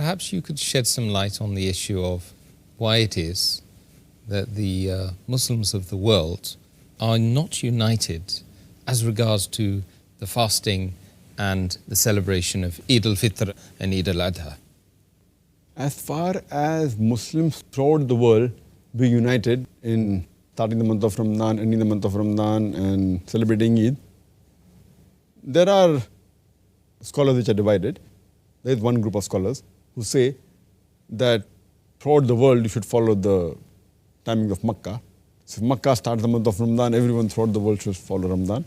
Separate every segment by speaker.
Speaker 1: perhaps you could shed some light on the issue of why it is that the Muslims of the world are not united as regards to the fasting and the celebration of Eid al-Fitr and Eid al-Adha.
Speaker 2: As far as Muslims throughout the world be united in starting the month of Ramadan, ending the month of Ramadan and celebrating Eid, there are scholars which are divided. There is one group of scholars who say that throughout the world you should follow the timing of Makkah. So if Makkah starts the month of Ramadan, everyone throughout the world should follow Ramadan.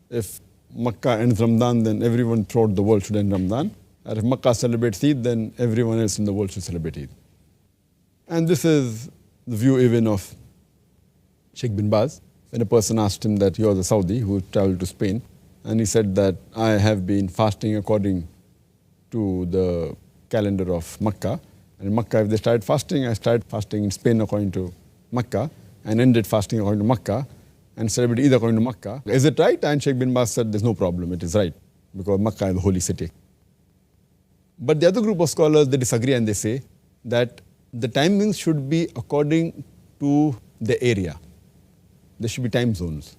Speaker 2: If Makkah ends Ramadan, then everyone throughout the world should end Ramadan. And if Makkah celebrates Eid, then everyone else in the world should celebrate Eid. And this is the view even of Sheikh bin Baz. When a person asked him that he was a Saudi who traveled to Spain, and he said that I have been fasting according to the calendar of Makkah. And in Makkah, if they started fasting, I started fasting in Spain according to Makkah, and ended fasting according to Makkah, and celebrated Eid according to Makkah. Is it right? And Sheikh bin Baz said, there's no problem, it is right, because Makkah is the holy city. But the other group of scholars, they disagree and they say that the timings should be according to the area. There should be time zones.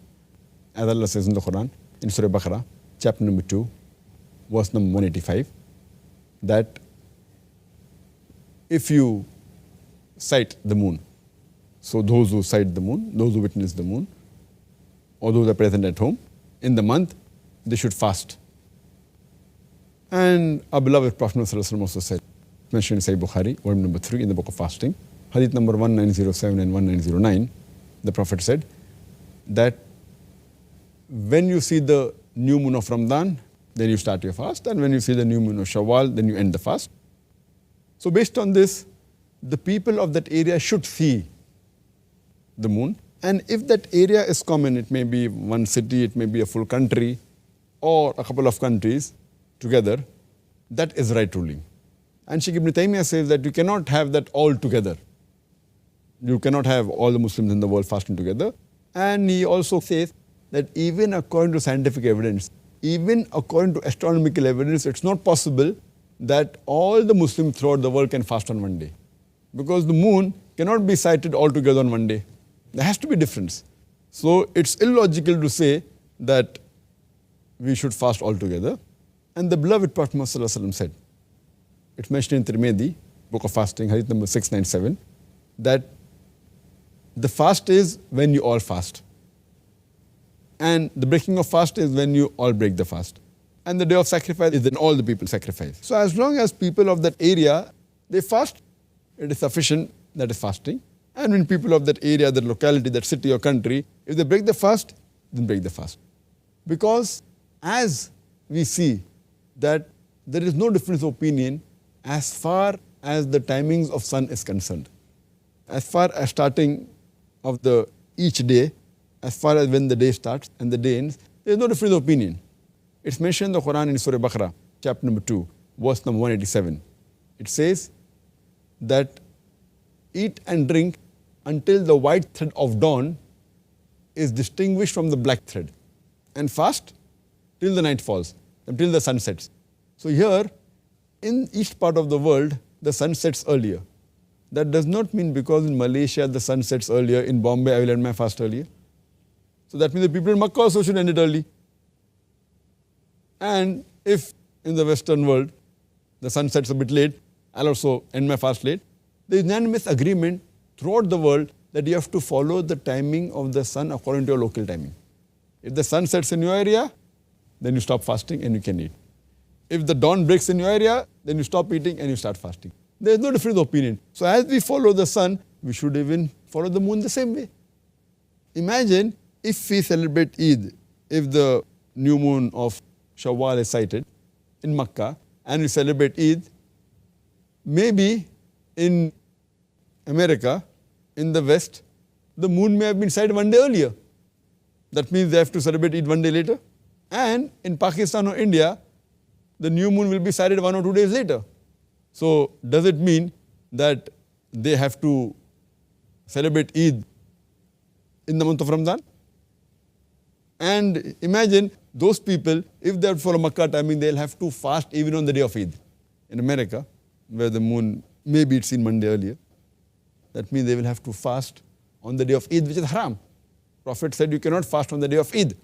Speaker 2: As Allah says in the Quran, in Surah Baqarah, chapter number 2, verse number 185, that if you sight the moon, so those who sight the moon, those who witness the moon, or those who are present at home, in the month, they should fast. And our beloved Prophet also said, mentioned in Sahih Bukhari, volume number 3 in the book of fasting, Hadith number 1907 and 1909, the Prophet said that when you see the new moon of Ramadan, then you start your fast, and when you see the new moon of Shawwal, then you end the fast. So based on this, the people of that area should see the moon, and if that area is common, it may be one city, it may be a full country, or a couple of countries together, that is right ruling. And Sheikh Ibn Taymiyyah says that you cannot have that all together. You cannot have all the Muslims in the world fasting together. And he also says that even according to scientific evidence, even according to astronomical evidence, it's not possible that all the Muslims throughout the world can fast on one day. Because the moon cannot be sighted all together on one day. There has to be difference. So it's illogical to say that we should fast all together. And the beloved Prophet Muhammad said, it's mentioned in Tirmidhi, book of fasting, hadith number 697, that the fast is when you all fast. And the breaking of fast is when you all break the fast. And the day of sacrifice is when all the people sacrifice. So as long as people of that area, they fast, it is sufficient, that is fasting. And when people of that area, that locality, that city or country, if they break the fast, then break the fast. Because as we see that there is no difference of opinion as far as the timings of sun is concerned. As far as starting of the each day, as far as when the day starts and the day ends, there is no difference of opinion. It's mentioned in the Quran in Surah Baqarah, chapter number 2, verse number 187. It says that eat and drink until the white thread of dawn is distinguished from the black thread, and fast till the night falls, until the sun sets. So here, in each part of the world, the sun sets earlier. That does not mean because in Malaysia the sun sets earlier, in Bombay I will end my fast earlier. So that means the people in Makkah also should end it early. And if in the Western world the sun sets a bit late, I'll also end my fast late. There is unanimous agreement throughout the world that you have to follow the timing of the sun according to your local timing. If the sun sets in your area, then you stop fasting and you can eat. If the dawn breaks in your area, then you stop eating and you start fasting. There is no difference of opinion. So as we follow the sun, we should even follow the moon the same way. Imagine if we celebrate Eid, if the new moon of Shawwal is sighted in Makkah, and we celebrate Eid, maybe in America, in the West, the moon may have been sighted one day earlier. That means they have to celebrate Eid one day later. And in Pakistan or India, the new moon will be sighted 1 or 2 days later. So does it mean that they have to celebrate Eid in the month of Ramadan? And imagine those people, if they follow Makkah timing, they'll have to fast even on the day of Eid. In America, where the moon, maybe it's seen Monday earlier. That means they will have to fast on the day of Eid, which is haram. Prophet said you cannot fast on the day of Eid.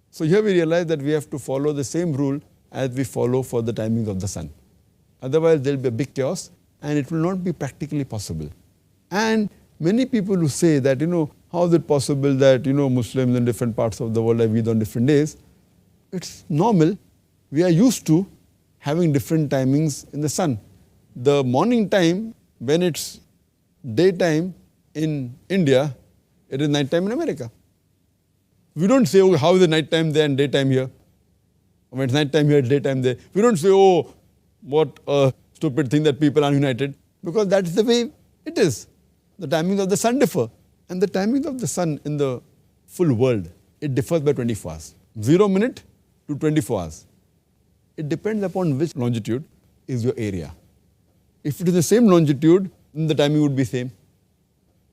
Speaker 2: So here we realize that we have to follow the same rule as we follow for the timings of the sun. Otherwise there will be a big chaos and it will not be practically possible. And many people who say that, how is it possible that, Muslims in different parts of the world have Eid on different days? It's normal. We are used to having different timings in the sun. The morning time, when it's daytime in India, it is night time in America. We don't say, oh, how is the night time there and daytime here? When it's night time here, it's daytime there. We don't say, oh, what a stupid thing that people are united. Because that's the way it is. The timings of the sun differ. And the timings of the sun in the full world, it differs by 24 hours. 0 minute to 24 hours. It depends upon which longitude is your area. If it is the same longitude, then the timing would be same.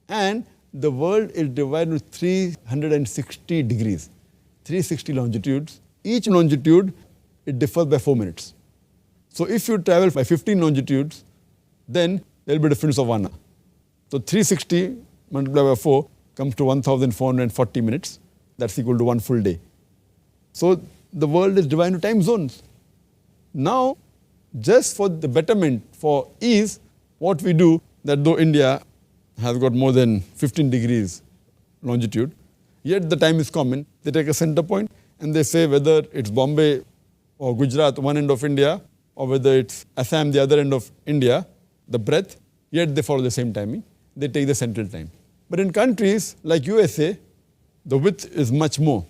Speaker 2: And the world is divided into 360 degrees, 360 longitudes. Each longitude, it differs by 4 minutes. So if you travel by 15 longitudes, then there will be a difference of 1 hour. So 360 multiplied by 4 comes to 1,440 minutes. That's equal to 1 full day. So the world is divided into time zones. Now, just for the betterment, for ease, what we do, that though India has got more than 15 degrees longitude, yet the time is common. They take a center point and they say whether it's Bombay or Gujarat, one end of India, or whether it's Assam, the other end of India, the breadth, yet they follow the same timing. They take the central time. But in countries like USA, the width is much more.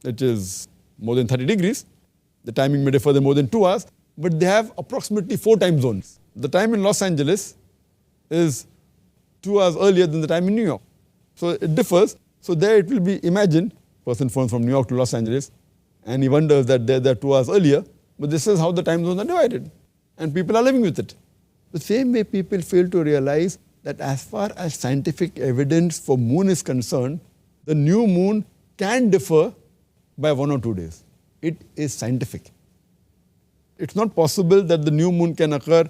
Speaker 2: It is more than 30 degrees. The timing may differ more than 2 hours, but they have approximately 4 time zones. The time in Los Angeles is 2 hours earlier than the time in New York. So it differs. So there it will be, imagine, person phones from New York to Los Angeles, and he wonders that they're 2 hours earlier, but this is how the time zones are divided. And people are living with it. The same way people fail to realize that as far as scientific evidence for moon is concerned, the new moon can differ by 1 or 2 days. It is scientific. It's not possible that the new moon can occur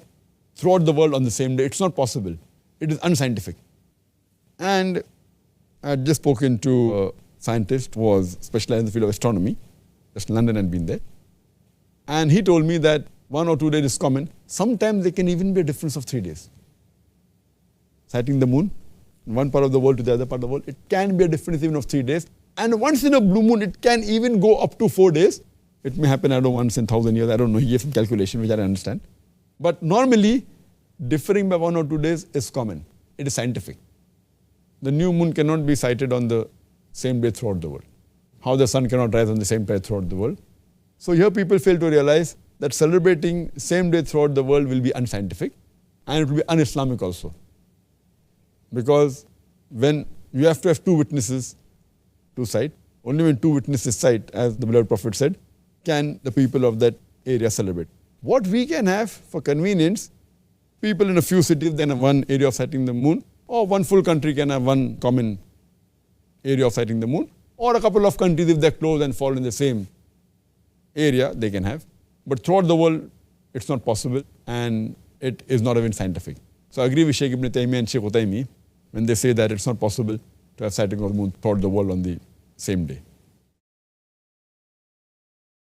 Speaker 2: throughout the world on the same day. It's not possible. It is unscientific. And I had just spoken to a scientist who was specialized in the field of astronomy. Just London had been there. And he told me that 1 or 2 days is common. Sometimes there can even be a difference of 3 days. Sighting the moon, in one part of the world to the other part of the world, it can be a difference even of 3 days. And once in a blue moon, it can even go up to 4 days. It may happen, once in 1,000 years. I don't know. He gave some calculation, which I don't understand. But normally, differing by 1 or 2 days is common. It is scientific. The new moon cannot be sighted on the same day throughout the world. How the sun cannot rise on the same time throughout the world. So here people fail to realize that celebrating same day throughout the world will be unscientific and it will be un-Islamic also. Because when you have to have 2 witnesses to sight, only when 2 witnesses sight, as the beloved Prophet said, can the people of that area celebrate. What we can have for convenience, people in a few cities then have one area of sighting the moon, or one full country can have one common area of sighting the moon, or a couple of countries, if they're close and fall in the same area, they can have. But throughout the world, it's not possible and it is not even scientific. So I agree with Sheikh Ibn Taymiyyah and Sheikh Utaymi when they say that it's not possible to have sighting of the moon throughout the world on the same day.